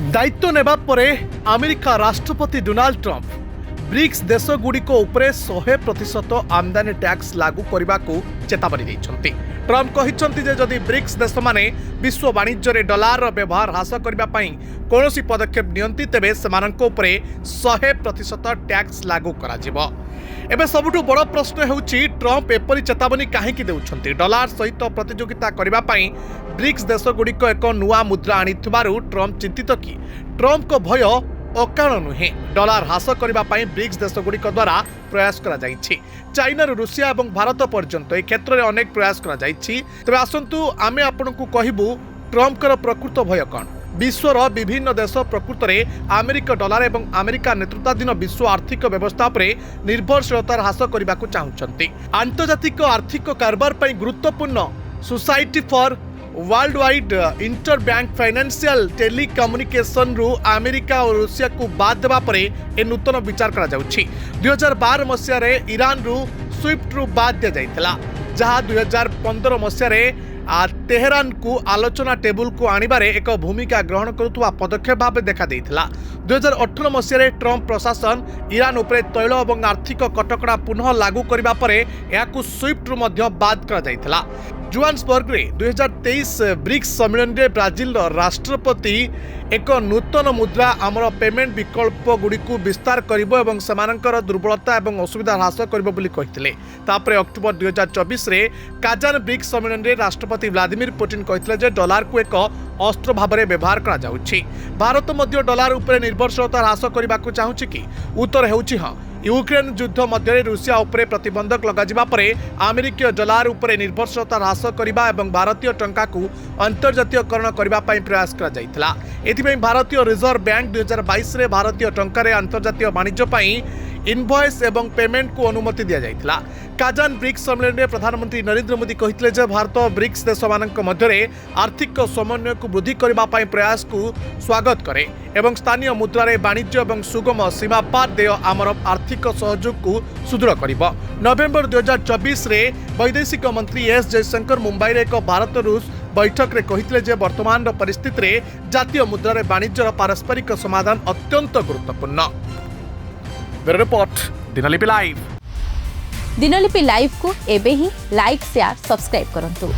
दायित्व नेबा परे अमेरिका राष्ट्रपति डोनाल्ड ट्रंप ब्रिक्स देशगुड़िक उपरे 100% आमदानी टैक्स लागू करने को चेतावनी देइछन्ति। ट्रंप कहिछन्ति जे जदि ब्रिक्स देश माने विश्व वाणिज्य रे डॉलर व्यवहार ह्रास करने पई कोनोसी पदक्षेप नियंती तेबे सेमानंक उपरे 100% टैक्स लागू करा जिवो। एबे सबुठु बड़ प्रश्न हेउछि ट्रंप एपरि चेतावनी काहेकि देउछन्ति। डॉलर सहित प्रतियोगिता करबा पई ब्रिक्स देशगुड़िक एक नुआ मुद्रा आनिथिबारु ट्रंप चिंतित कि ट्रंप को भय अकारण नुहे। डॉलर ह्रास करने ब्रिक्स देशगुड़िक द्वारा प्रयास करा जाइछि। चाइना रूसिया और भारत पर्यंत ए क्षेत्र में अनेक प्रयास करा जाइछि। तबे आसंतु आमे आपनकु कहिबु ट्रंपकर प्रकृत भय कौन। विश्वर विभिन्न देश प्रकृत में अमेरिका डॉलर एवं अमेरिका नेतृत्वाधीन विश्व आर्थिक व्यवस्था पर निर्भरशीलता ह्रास करने को चाहते। आंतर्जातिक आर्थिक कारबार पर गुरुत्वपूर्ण society for worldwide interbank financial telecommunication रु अमेरिका और रूसिया को बाद देवा परे ए नूतन विचार करा जाउछि। 2012 मसीह रे ईरान रु स्विफ्ट रु बाद दिया जाइतला, जहां 2015 मसीह रे तेहरान को आलोचना टेबुल को आनिबारे एक भूमिका ग्रहण करुवा पदक्षेप भाव देखा देइथिला। 2018 मसीह ट्रंप प्रशासन ईरान उपरे तैल और आर्थिक कटकड़ा पुनः लागू करबा परे याकु स्विफ्ट रु मध्य बाद करा जाइथिला। जोहान्सबर्ग रे 2023 ब्रिक्स सम्मेलन रे ब्राजिल राष्ट्रपति एक नूतन मुद्रा आमर पेमेंट विकल्प गुड़ी को विस्तार करिबो एवं समानकर दुर्बलता एवं असुविधा ह्रास करिबो बोली कहिथिले। तापरे अक्टोबर 2024 रे काजान ब्रिक्स सम्मेलन रे राष्ट्रपति व्लादिमीर पुतिन कहिथिले जे डॉलर को एक अस्त्र भाव में व्यवहार करा जाउछि। भारत मध्य डॉलर उपरे निर्भरशीलता ह्रास करबा को चाहुछि कि? उत्तर हेउछि हां। यूक्रेन युद्ध मध्य रूसिया उपरे प्रतिबंधक लगाजिबा परे अमेरिकीय डॉलर उपरे निर्भरशीलता ह्रास करबा एवं भारतीय टंका को अंतर्जातीयकरण करबा पई प्रयास करा जाइतला। एथिपई भारतीय रिजर्व बैंक 2022 रे भारतीय टंका अंतर्जातीय वाणिज्य पई इनवॉइस एवं पेमेंट को अनुमति दिया जाइतला। काजान ब्रिक्स सम्मेलन में प्रधानमंत्री नरेंद्र मोदी कहितले जे भारत ब्रिक्स देश मानक मध्य आर्थिक समन्वय को वृद्धि करबा पई प्रयास को स्वागत करे एवं स्थानीय मुद्रा रे वाणिज्य एवं सुगम सीमा पार देय आमर आर्थिक सहयोग को सुदृढ़ करिबो। नवेम्बर 2024 रे वैदेशिक मंत्री एस जयशंकर मुंबई रे एक भारत रूस बैठक रे कहितले जे वर्तमान परिस्थिति रे जातीय मुद्रा रे वाणिज्यर पारस्परिक समाधान अत्यंत गुरुत्वपूर्ण। Report Dinalipi live. Dinalipi live को एबे ही लाइक शेयर सब्सक्राइब करंतु।